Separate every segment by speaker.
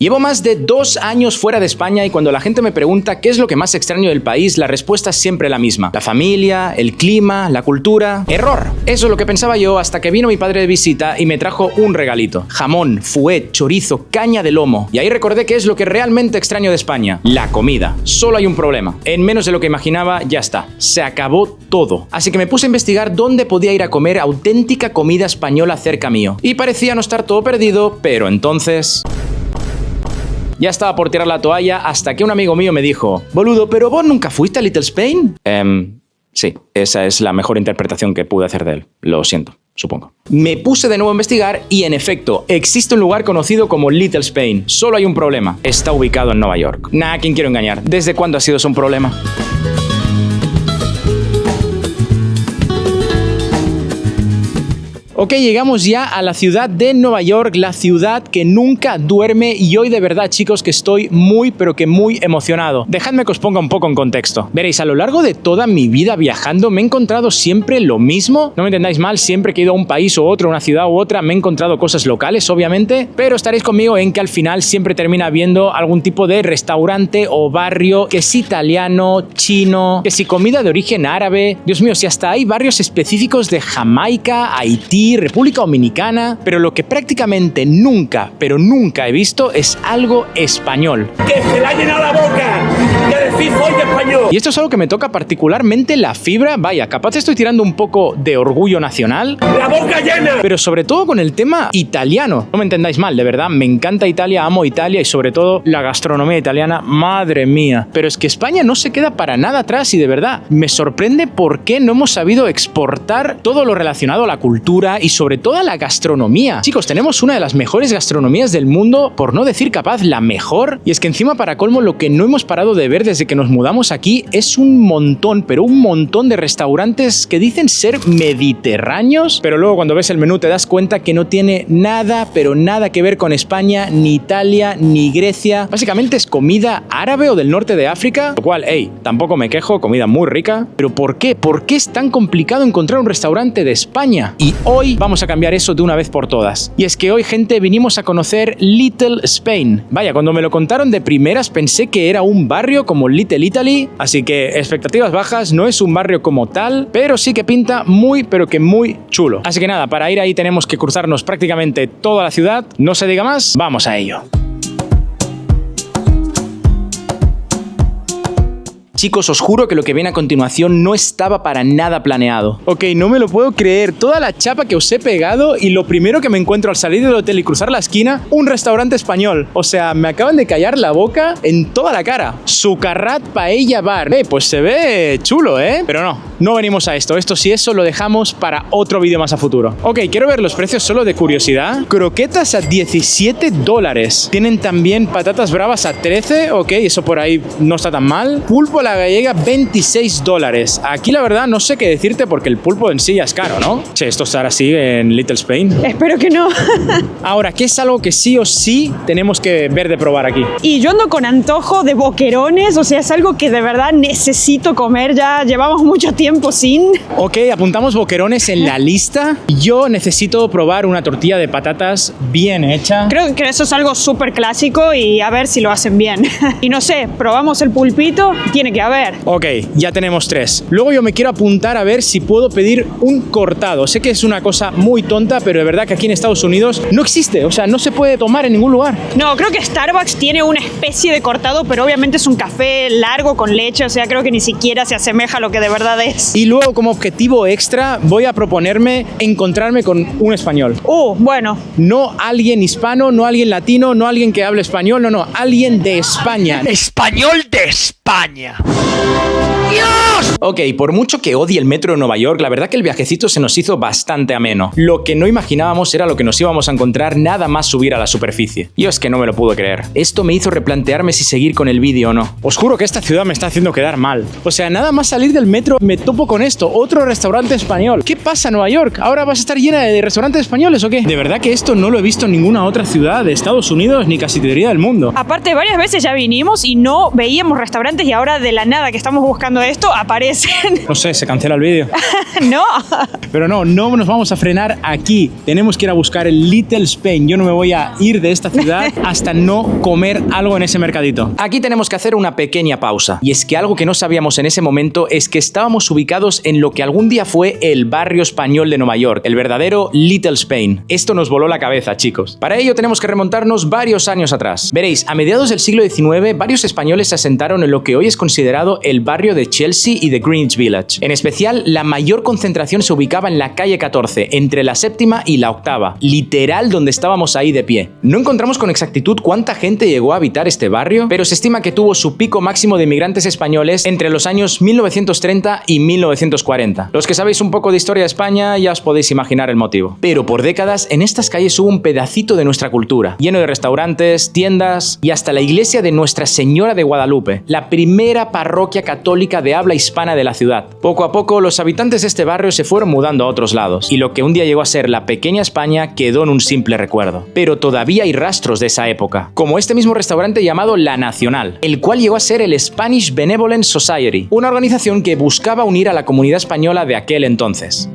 Speaker 1: Llevo más de 2 años fuera de España y cuando la gente me pregunta qué es lo que más extraño del país, la respuesta es siempre la misma. La familia, el clima, la cultura. ¡Error! Eso es lo que pensaba yo hasta que vino mi padre de visita y me trajo un regalito. Jamón, fuet, chorizo, caña de lomo. Y ahí recordé qué es lo que realmente extraño de España. La comida. Solo hay un problema. En menos de lo que imaginaba, ya está. Se acabó todo. Así que me puse a investigar dónde podía ir a comer auténtica comida española cerca mío. Y parecía no estar todo perdido, pero entonces... Ya estaba por tirar la toalla hasta que un amigo mío me dijo: boludo, ¿pero vos nunca fuiste a Little Spain? Sí, esa es la mejor interpretación que pude hacer de él. Lo siento, supongo. Me puse de nuevo a investigar y, en efecto, existe un lugar conocido como Little Spain. Solo hay un problema. Está ubicado en Nueva York. Nah, ¿quién quiero engañar? ¿Desde cuándo ha sido eso un problema? Ok, llegamos ya a la ciudad de Nueva York, la ciudad que nunca duerme, y hoy de verdad, chicos, que estoy muy, pero que muy emocionado. Dejadme que os ponga un poco en contexto. Veréis, a lo largo de toda mi vida viajando me he encontrado siempre lo mismo. No me entendáis mal, siempre que he ido a un país u otro, una ciudad u otra, me he encontrado cosas locales, obviamente, pero estaréis conmigo en que al final siempre termina habiendo algún tipo de restaurante o barrio, que si italiano, chino, que si comida de origen árabe. Dios mío, si hasta hay barrios específicos de Jamaica, Haití, República Dominicana, pero lo que prácticamente nunca, pero nunca he visto es algo español.
Speaker 2: ¡Que se le ha llenado la boca de decir soy español!
Speaker 1: Y esto es algo que me toca particularmente la fibra. Vaya, capaz estoy tirando un poco de orgullo nacional.
Speaker 2: ¡La boca llena!
Speaker 1: Pero sobre todo con el tema italiano. No me entendáis mal, de verdad, me encanta Italia, amo Italia y sobre todo la gastronomía italiana, madre mía. Pero es que España no se queda para nada atrás y de verdad me sorprende por qué no hemos sabido exportar todo lo relacionado a la cultura y sobre todo a la gastronomía. Chicos, tenemos una de las mejores gastronomías del mundo, por no decir capaz la mejor, y es que encima para colmo lo que no hemos parado de ver desde que nos mudamos aquí es un montón, pero un montón de restaurantes que dicen ser mediterráneos, pero luego cuando ves el menú te das cuenta que no tiene nada, pero nada que ver con España, ni Italia, ni Grecia. Básicamente es comida árabe o del norte de África, lo cual, hey, tampoco me quejo, comida muy rica, pero ¿por qué? ¿Por qué es tan complicado encontrar un restaurante de España? Y hoy vamos a cambiar eso de una vez por todas. Y es que hoy, gente, vinimos a conocer Little Spain. Vaya, cuando me lo contaron de primeras pensé que era un barrio como Little Italy, así que expectativas bajas, no es un barrio como tal, pero sí que pinta muy, pero que muy chulo. Así que nada, para ir ahí tenemos que cruzarnos prácticamente toda la ciudad. No se diga más, vamos a ello. Chicos, os juro que lo que viene a continuación no estaba para nada planeado. Ok, no me lo puedo creer. Toda la chapa que os he pegado y lo primero que me encuentro al salir del hotel y cruzar la esquina, un restaurante español. O sea, me acaban de callar la boca en toda la cara. Sucarrat Paella Bar. Pues se ve chulo, ¿eh? Pero no venimos a esto. Esto sí, eso lo dejamos para otro vídeo más a futuro. Ok, quiero ver los precios solo de curiosidad. Croquetas a $17. Tienen también patatas bravas a 13. Ok, eso por ahí no está tan mal. Pulpo a la gallega, $26. Aquí la verdad no sé qué decirte porque el pulpo en sí ya es caro, ¿no? Che, ¿esto estará así en Little Spain?
Speaker 3: Espero que no.
Speaker 1: Ahora, ¿qué es algo que sí o sí tenemos que ver de probar aquí?
Speaker 3: Y yo ando con antojo de boquerones, o sea, es algo que de verdad necesito comer, ya llevamos mucho tiempo sin.
Speaker 1: Ok, apuntamos boquerones en la lista. Yo necesito probar una tortilla de patatas bien hecha.
Speaker 3: Creo que eso es algo súper clásico y a ver si lo hacen bien. Y no sé, probamos el pulpito, tiene que haber.
Speaker 1: Ok, ya tenemos 3. Luego yo me quiero apuntar a ver si puedo pedir un cortado. Sé que es una cosa muy tonta, pero de verdad que aquí en Estados Unidos no existe. O sea, no se puede tomar en ningún lugar.
Speaker 3: No, creo que Starbucks tiene una especie de cortado, pero obviamente es un café largo con leche. O sea, creo que ni siquiera se asemeja a lo que de verdad es.
Speaker 1: Y luego, como objetivo extra, voy a proponerme encontrarme con un español.
Speaker 3: Bueno.
Speaker 1: No alguien hispano, no alguien latino, no alguien que hable español, no, alguien de España.
Speaker 2: ¡Español de España! ¡Dios!
Speaker 1: Ok, por mucho que odie el metro de Nueva York, la verdad que el viajecito se nos hizo bastante ameno. Lo que no imaginábamos era lo que nos íbamos a encontrar nada más subir a la superficie. Yo es que no me lo pude creer. Esto me hizo replantearme si seguir con el vídeo o no. Os juro que esta ciudad me está haciendo quedar mal. O sea, nada más salir del metro me topo con esto, otro restaurante español. ¿Qué pasa, Nueva York? ¿Ahora vas a estar llena de restaurantes españoles o qué? De verdad que esto no lo he visto en ninguna otra ciudad de Estados Unidos ni casi te diría del mundo.
Speaker 3: Aparte, varias veces ya vinimos y no veíamos restaurantes y ahora de la nada que estamos buscando esto, aparecen.
Speaker 1: No sé, se cancela el vídeo.
Speaker 3: No.
Speaker 1: Pero no nos vamos a frenar aquí. Tenemos que ir a buscar el Little Spain. Yo no me voy a ir de esta ciudad hasta no comer algo en ese mercadito. Aquí tenemos que hacer una pequeña pausa. Y es que algo que no sabíamos en ese momento es que estábamos ubicados en lo que algún día fue el barrio español de Nueva York, el verdadero Little Spain. Esto nos voló la cabeza, chicos. Para ello tenemos que remontarnos varios años atrás. Veréis, a mediados del siglo XIX, varios españoles se asentaron en lo que hoy es considerado el barrio de Chelsea y de Greenwich Village. En especial, la mayor concentración se ubicaba en la calle 14, entre la séptima y la octava, literal donde estábamos ahí de pie. No encontramos con exactitud cuánta gente llegó a habitar este barrio, pero se estima que tuvo su pico máximo de inmigrantes españoles entre los años 1930 y 1940. Los que sabéis un poco de historia de España ya os podéis imaginar el motivo. Pero por décadas, en estas calles hubo un pedacito de nuestra cultura, lleno de restaurantes, tiendas y hasta la iglesia de Nuestra Señora de Guadalupe, la primera parroquia católica de habla hispana de la ciudad. Poco a poco, los habitantes de este barrio se fueron mudando a otros lados, y lo que un día llegó a ser la pequeña España quedó en un simple recuerdo. Pero todavía hay rastros de esa época, como este mismo restaurante llamado La Nacional, el cual llegó a ser el Spanish Benevolent Society, una organización que buscaba unir a la comunidad española de aquel entonces.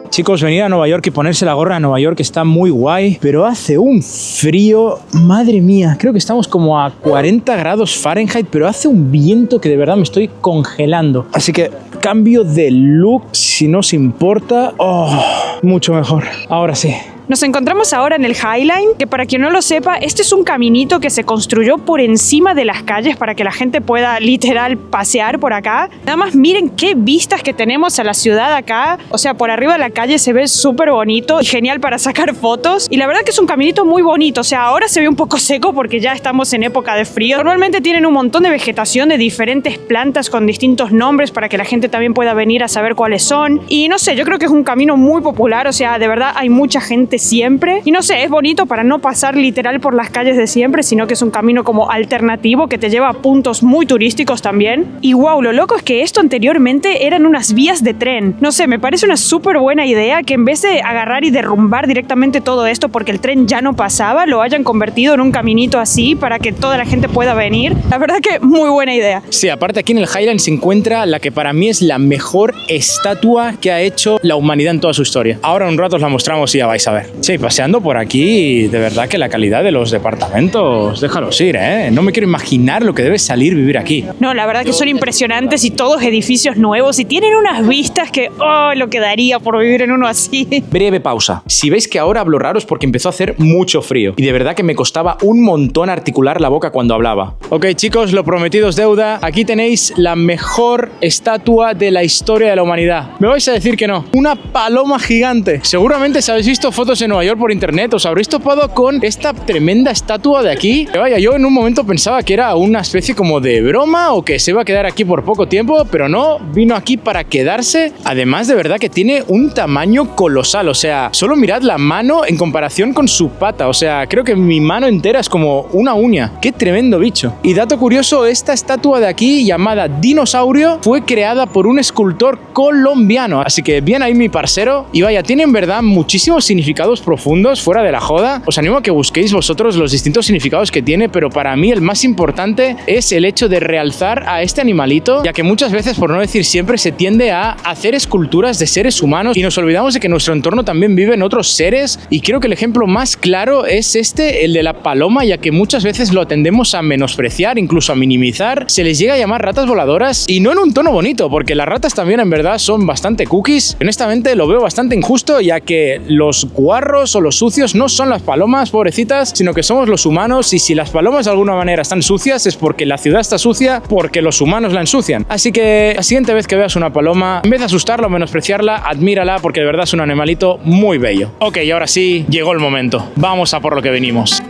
Speaker 1: Chicos, venir a Nueva York y ponerse la gorra de Nueva York está muy guay, pero hace un frío, madre mía, creo que estamos como a 40 grados Fahrenheit, pero hace un viento que de verdad me estoy congelando. Así que cambio de look, si no os importa. Oh, mucho mejor. Ahora sí.
Speaker 3: Nos encontramos ahora en el High Line, que para quien no lo sepa, este es un caminito que se construyó por encima de las calles para que la gente pueda literal pasear por acá. Nada más miren qué vistas que tenemos a la ciudad acá. O sea, por arriba de la calle se ve súper bonito y genial para sacar fotos. Y la verdad que es un caminito muy bonito. O sea, ahora se ve un poco seco porque ya estamos en época de frío. Normalmente tienen un montón de vegetación de diferentes plantas con distintos nombres para que la gente también pueda venir a saber cuáles son. Y no sé, yo creo que es un camino muy popular. O sea, de verdad hay mucha gente siempre. Y no sé, es bonito para no pasar literal por las calles de siempre, sino que es un camino como alternativo que te lleva a puntos muy turísticos también. Y wow, lo loco es que esto anteriormente eran unas vías de tren. No sé, me parece una súper buena idea que en vez de agarrar y derrumbar directamente todo esto porque el tren ya no pasaba, lo hayan convertido en un caminito así para que toda la gente pueda venir. La verdad que muy buena idea.
Speaker 1: Sí, aparte aquí en el Highland se encuentra la que para mí es la mejor estatua que ha hecho la humanidad en toda su historia. Ahora un rato os la mostramos y ya vais a ver. Sí, paseando por aquí, de verdad que la calidad de los departamentos, déjalos ir, ¿eh? No me quiero imaginar lo que debe salir vivir aquí.
Speaker 3: No, la verdad que son impresionantes y todos edificios nuevos y tienen unas vistas que, oh, lo que daría por vivir en uno así.
Speaker 1: Breve pausa. Si veis que ahora hablo raro es porque empezó a hacer mucho frío y de verdad que me costaba un montón articular la boca cuando hablaba. Ok, chicos, lo prometido es deuda. Aquí tenéis la mejor estatua de la historia de la humanidad. ¿Me vais a decir que no? Una paloma gigante. Seguramente si habéis visto fotos en Nueva York por internet, os habréis topado con esta tremenda estatua de aquí. Que vaya, yo en un momento pensaba que era una especie como de broma o que se iba a quedar aquí por poco tiempo, pero no, vino aquí para quedarse. Además, de verdad que tiene un tamaño colosal, o sea, solo mirad la mano en comparación con su pata, o sea, creo que mi mano entera es como una uña. ¡Qué tremendo bicho! Y dato curioso, esta estatua de aquí, llamada Dinosaurio, fue creada por un escultor colombiano, así que bien ahí mi parcero. Y vaya, tiene en verdad muchísimos significados profundos, fuera de la joda. Os animo a que busquéis vosotros los distintos significados que tiene, pero para mí el más importante es el hecho de realzar a este animalito, ya que muchas veces, por no decir siempre, se tiende a hacer esculturas de seres humanos y nos olvidamos de que nuestro entorno también viven otros seres, y creo que el ejemplo más claro es este, el de la paloma, ya que muchas veces lo tendemos a menospreciar, incluso a minimizar. Se les llega a llamar ratas voladoras y no en un tono bonito, porque las ratas también en verdad son bastante cookies. Honestamente lo veo bastante injusto, ya que los guarros o los sucios no son las palomas, pobrecitas, sino que somos los humanos, y si las palomas de alguna manera están sucias es porque la ciudad está sucia, porque los humanos la ensucian. Así que la siguiente vez que veas una paloma, en vez de asustarla o menospreciarla, admírala, porque de verdad es un animalito muy bello. Ok, y ahora sí, llegó el momento. Vamos a por lo que venimos.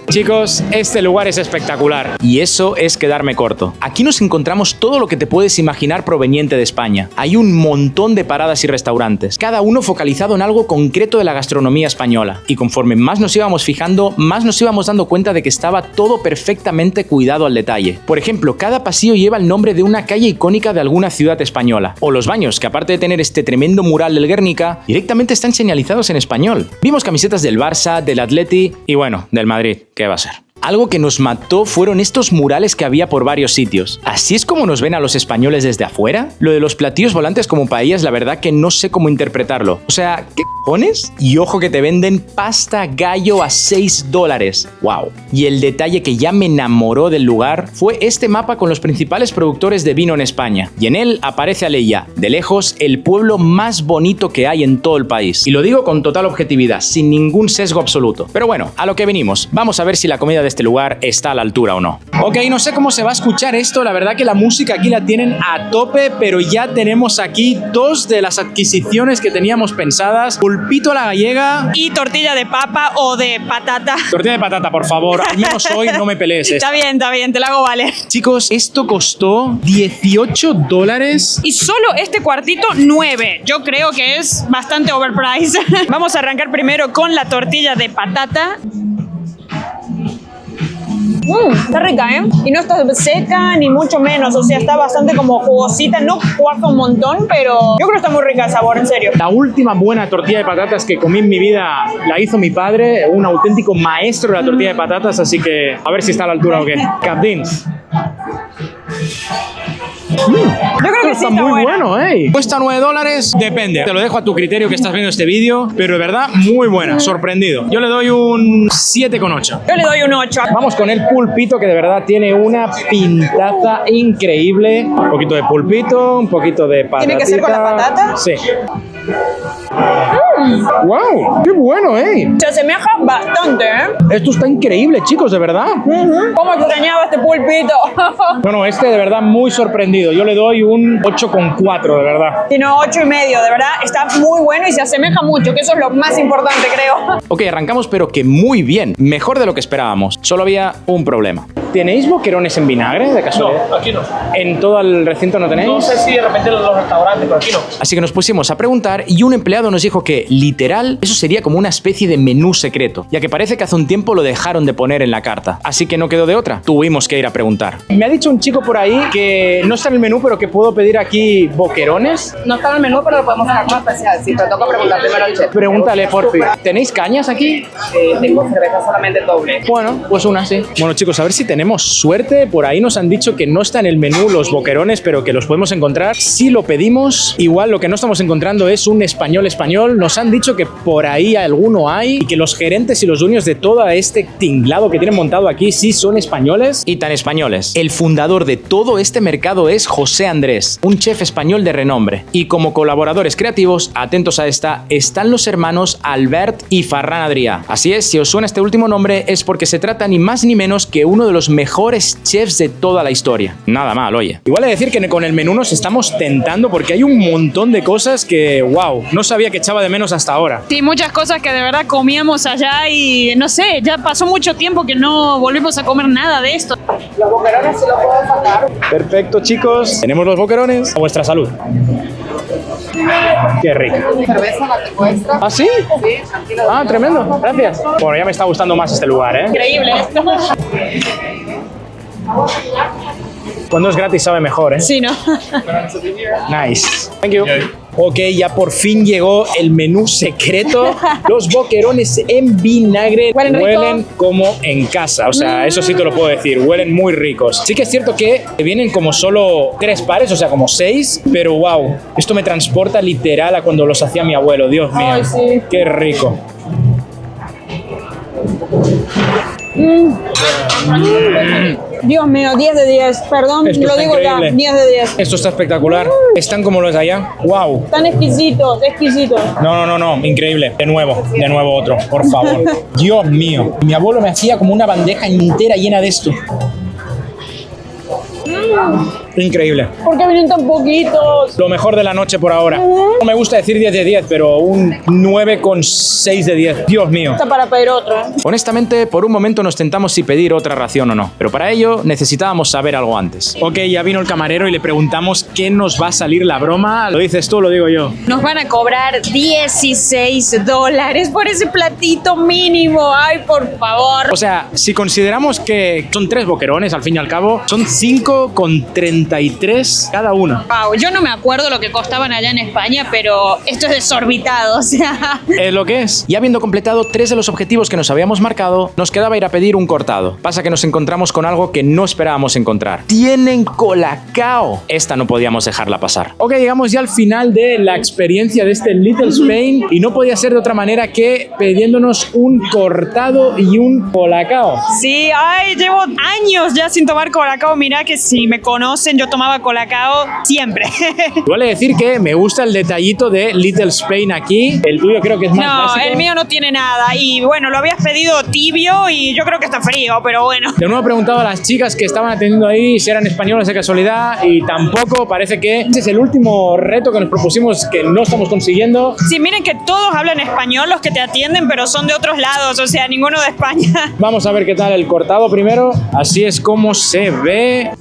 Speaker 1: Chicos, este lugar es espectacular. Y eso es quedarme corto. Aquí nos encontramos todo lo que te puedes imaginar proveniente de España. Hay un montón de paradas y restaurantes, cada uno focalizado en algo concreto de la gastronomía española. Y conforme más nos íbamos fijando, más nos íbamos dando cuenta de que estaba todo perfectamente cuidado al detalle. Por ejemplo, cada pasillo lleva el nombre de una calle icónica de alguna ciudad española. O los baños, que aparte de tener este tremendo mural del Guernica, directamente están señalizados en español. Vimos camisetas del Barça, del Atleti y bueno, del Madrid. ¿Qué va a ser? Algo que nos mató fueron estos murales que había por varios sitios. ¿Así es como nos ven a los españoles desde afuera? Lo de los platillos volantes como paellas, la verdad que no sé cómo interpretarlo. O sea, ¿qué cojones? Y ojo que te venden pasta gallo a $6. ¡Wow! Y el detalle que ya me enamoró del lugar fue este mapa con los principales productores de vino en España. Y en él aparece Alella, de lejos el pueblo más bonito que hay en todo el país. Y lo digo con total objetividad, sin ningún sesgo absoluto. Pero bueno, a lo que venimos. Vamos a ver si la comida de este lugar está a la altura o no. Ok, no sé cómo se va a escuchar esto, la verdad que la música aquí la tienen a tope, pero ya tenemos aquí dos de las adquisiciones que teníamos pensadas: pulpito a la gallega
Speaker 3: Y tortilla de papa o de patata.
Speaker 1: tortilla de patata, por favor, al menos hoy no me pelees.
Speaker 3: Está bien, te la hago valer.
Speaker 1: Chicos, esto costó $18.
Speaker 3: Y solo este cuartito, 9. Yo creo que es bastante overpriced. Vamos a arrancar primero con la tortilla de patata. Está rica, ¿eh? Y no está seca ni mucho menos, o sea, está bastante como jugosita, no cuaja un montón, pero yo creo que está muy rica de sabor, en serio.
Speaker 1: La última buena tortilla de patatas que comí en mi vida la hizo mi padre, un auténtico maestro de la tortilla de patatas, así que a ver si está a la altura o qué. Capdins.
Speaker 3: Yo creo que sí
Speaker 1: está muy bueno, ¿eh? Cuesta $9, depende. Te lo dejo a tu criterio que estás viendo este vídeo, pero de verdad muy buena, sorprendido. Yo le doy un 7,8.
Speaker 3: Yo le doy un 8.
Speaker 1: Vamos con el pulpito, que de verdad tiene una pintaza increíble. Un poquito de pulpito, un poquito de patata.
Speaker 3: ¿Tiene que ser con la patata?
Speaker 1: Sí. ¡Wow! ¡Qué bueno,
Speaker 3: Se asemeja bastante, ¿eh?
Speaker 1: Esto está increíble, chicos, de verdad.
Speaker 3: ¿Cómo extrañaba este pulpito?
Speaker 1: Bueno, este de verdad muy sorprendido. Yo le doy un 8,4, de verdad.
Speaker 3: Sino 8,5, de verdad. Está muy bueno y se asemeja mucho, que eso es lo más importante, creo.
Speaker 1: Ok, arrancamos, pero que muy bien. Mejor de lo que esperábamos. Solo había un problema. ¿Tenéis boquerones en vinagre, de casualidad?
Speaker 2: No, aquí no.
Speaker 1: ¿En todo el recinto no tenéis?
Speaker 2: No sé si de repente en los restaurantes, pero aquí no.
Speaker 1: Así que nos pusimos a preguntar y un empleado nos dijo que, literal, eso sería como una especie de menú secreto, ya que parece que hace un tiempo lo dejaron de poner en la carta. Así que no quedó de otra. Tuvimos que ir a preguntar. Me ha dicho un chico por ahí que no está en el menú, pero que puedo pedir aquí boquerones.
Speaker 4: No está en el menú, pero lo podemos dejar más especial. Sí, pero toca preguntar primero al chef.
Speaker 1: Pregúntale, por fin. ¿Tenéis cañas aquí?
Speaker 4: Tengo cerveza solamente doble.
Speaker 1: Bueno, pues una sí. Bueno, chicos, a ver si tenemos suerte. Por ahí nos han dicho que no está en el menú los boquerones, pero que los podemos encontrar si lo pedimos. Igual lo que no estamos encontrando es un español. Nos han dicho que por ahí alguno hay y que los gerentes y los dueños de todo este tinglado que tienen montado aquí sí son españoles, y tan españoles. El fundador de todo este mercado es José Andrés, un chef español de renombre. Y como colaboradores creativos, atentos a esta, están los hermanos Albert y Ferran Adrià. Así es, si os suena este último nombre es porque se trata ni más ni menos que uno de los mejores chefs de toda la historia. Nada mal, oye. Igual he de decir que con el menú nos estamos tentando porque hay un montón de cosas que, wow, no sabía que echaba de menos hasta ahora.
Speaker 3: Sí, muchas cosas que de verdad comíamos allá y no sé, ya pasó mucho tiempo que no volvimos a comer nada de esto.
Speaker 4: Los boquerones sí los puedo sacar.
Speaker 1: Perfecto, chicos. Tenemos los boquerones. A vuestra salud. Qué rico.
Speaker 4: Cerveza la tengo extra.
Speaker 1: ¿Ah, sí?
Speaker 4: Sí, tranquilo.
Speaker 1: Ah, tremendo. Gracias. Bueno, ya me está gustando más este lugar, ¿eh?
Speaker 3: Increíble esto.
Speaker 1: Cuando es gratis sabe mejor, ¿eh?
Speaker 3: Sí, ¿no?
Speaker 1: Nice. Thank you. Ok, ya por fin llegó el menú secreto. Los boquerones en vinagre
Speaker 3: ¿Huelen rico?
Speaker 1: huelen como en casa. O sea, eso sí te lo puedo decir. Huelen muy ricos. Sí que es cierto que vienen como solo 3 pares, o sea, como 6. Pero wow, esto me transporta literal a cuando los hacía mi abuelo. Dios mío.
Speaker 3: Ay, sí.
Speaker 1: Qué rico.
Speaker 3: Dios mío, 10 de 10. Perdón,
Speaker 1: Esto
Speaker 3: lo
Speaker 1: está
Speaker 3: digo
Speaker 1: increíble.
Speaker 3: ya, 10 de 10.
Speaker 1: Esto está espectacular. Están como los de allá. Wow.
Speaker 3: Están exquisitos, exquisitos.
Speaker 1: No, increíble. De nuevo otro, por favor. Dios mío. Mi abuelo me hacía como una bandeja entera llena de esto. Increíble.
Speaker 3: ¿Por qué vienen tan poquitos?
Speaker 1: Lo mejor de la noche por ahora. No me gusta decir 10 de 10, pero un 9,6 de 10. Dios mío.
Speaker 3: Está para pedir otro.
Speaker 1: Honestamente, por un momento nos tentamos si pedir otra ración o no, pero para ello necesitábamos saber algo antes. Ok, ya vino el camarero y le preguntamos qué nos va a salir la broma. ¿Lo dices tú o lo digo yo?
Speaker 3: Nos van a cobrar $16 por ese platito mínimo. Ay, por favor.
Speaker 1: O sea, si consideramos que son 3 boquerones, al fin y al cabo, son 5,33 cada uno.
Speaker 3: Wow, yo no me acuerdo lo que costaban allá en España, pero esto es desorbitado, o sea.
Speaker 1: Es lo que es. Y habiendo completado 3 de los objetivos que nos habíamos marcado, nos quedaba ir a pedir un cortado. Pasa que nos encontramos con algo que no esperábamos encontrar. ¡Tienen colacao! Esta no podíamos dejarla pasar. Ok, llegamos ya al final de la experiencia de este Little Spain y no podía ser de otra manera que pidiéndonos un cortado y un colacao.
Speaker 3: Sí, ay, llevo años ya sin tomar colacao. Mirá que si me conocen, yo tomaba colacao siempre.
Speaker 1: Vale decir que me gusta el detallito de Little Spain aquí. El tuyo creo que es más
Speaker 3: No,
Speaker 1: básico.
Speaker 3: el mío no tiene nada. Y bueno, lo habías pedido tibio y yo creo que está frío, pero bueno.
Speaker 1: De nuevo he preguntado a las chicas que estaban atendiendo ahí si eran españolas de casualidad y tampoco. Parece que ese es el último reto que nos propusimos que no estamos consiguiendo.
Speaker 3: Sí, miren que todos hablan español los que te atienden, pero son de otros lados, o sea, ninguno de España.
Speaker 1: Vamos a ver qué tal el cortado primero. Así es como se ve.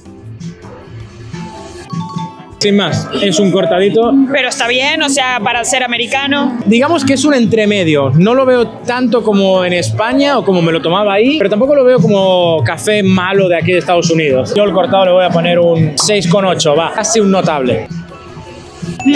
Speaker 1: Sin más, es un cortadito.
Speaker 3: Pero está bien, o sea, para ser americano.
Speaker 1: Digamos que es un entremedio. No lo veo tanto como en España o como me lo tomaba ahí, pero tampoco lo veo como café malo de aquí de Estados Unidos. Yo el cortado le voy a poner un 6,8, va, casi un notable.
Speaker 3: No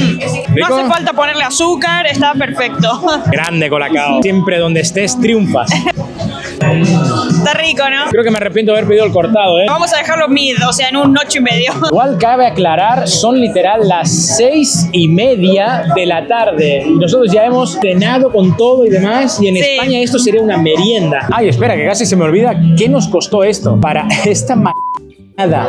Speaker 1: ¿Rico?
Speaker 3: hace falta ponerle azúcar, está perfecto.
Speaker 1: Grande colacao. Siempre donde estés triunfas.
Speaker 3: Está rico, ¿no?
Speaker 1: Creo que me arrepiento de haber pedido el cortado, ¿eh?
Speaker 3: Vamos a dejarlo mid, o sea, en un 8,5.
Speaker 1: Igual cabe aclarar, son literal las 6:30 de la tarde. Y nosotros ya hemos cenado con todo y demás. Y en
Speaker 3: Sí.
Speaker 1: España esto sería una merienda. Ay, espera, que casi se me olvida. ¿Qué nos costó esto? Para esta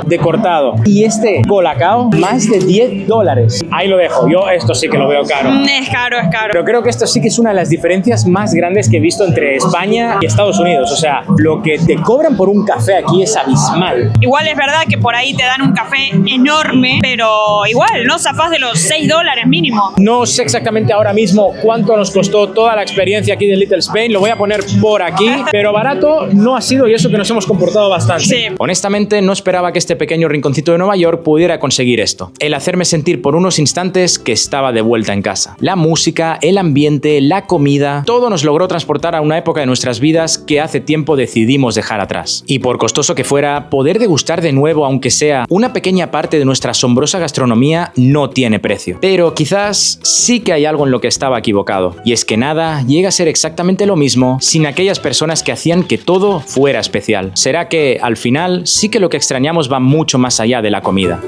Speaker 1: de cortado y este colacao, más de $10. Ahí lo dejo. Yo esto sí que lo veo caro.
Speaker 3: Es caro, es caro.
Speaker 1: Pero creo que esto sí que es una de las diferencias más grandes que he visto entre España y Estados Unidos. O sea, lo que te cobran por un café aquí es abismal.
Speaker 3: Igual es verdad que por ahí te dan un café enorme, pero igual, no zafás de los $6 mínimo.
Speaker 1: No sé exactamente ahora mismo cuánto nos costó toda la experiencia aquí de Little Spain. Lo voy a poner por aquí, pero barato no ha sido y eso que nos hemos comportado bastante.
Speaker 3: Sí.
Speaker 1: Honestamente, no esperaba que este pequeño rinconcito de Nueva York pudiera conseguir esto. El hacerme sentir por unos instantes que estaba de vuelta en casa. La música, el ambiente, la comida, todo nos logró transportar a una época de nuestras vidas que hace tiempo decidimos dejar atrás. Y por costoso que fuera, poder degustar de nuevo, aunque sea una pequeña parte de nuestra asombrosa gastronomía, no tiene precio. Pero quizás sí que hay algo en lo que estaba equivocado. Y es que nada llega a ser exactamente lo mismo sin aquellas personas que hacían que todo fuera especial. ¿Será que al final sí que lo que extrañamos va mucho más allá de la comida?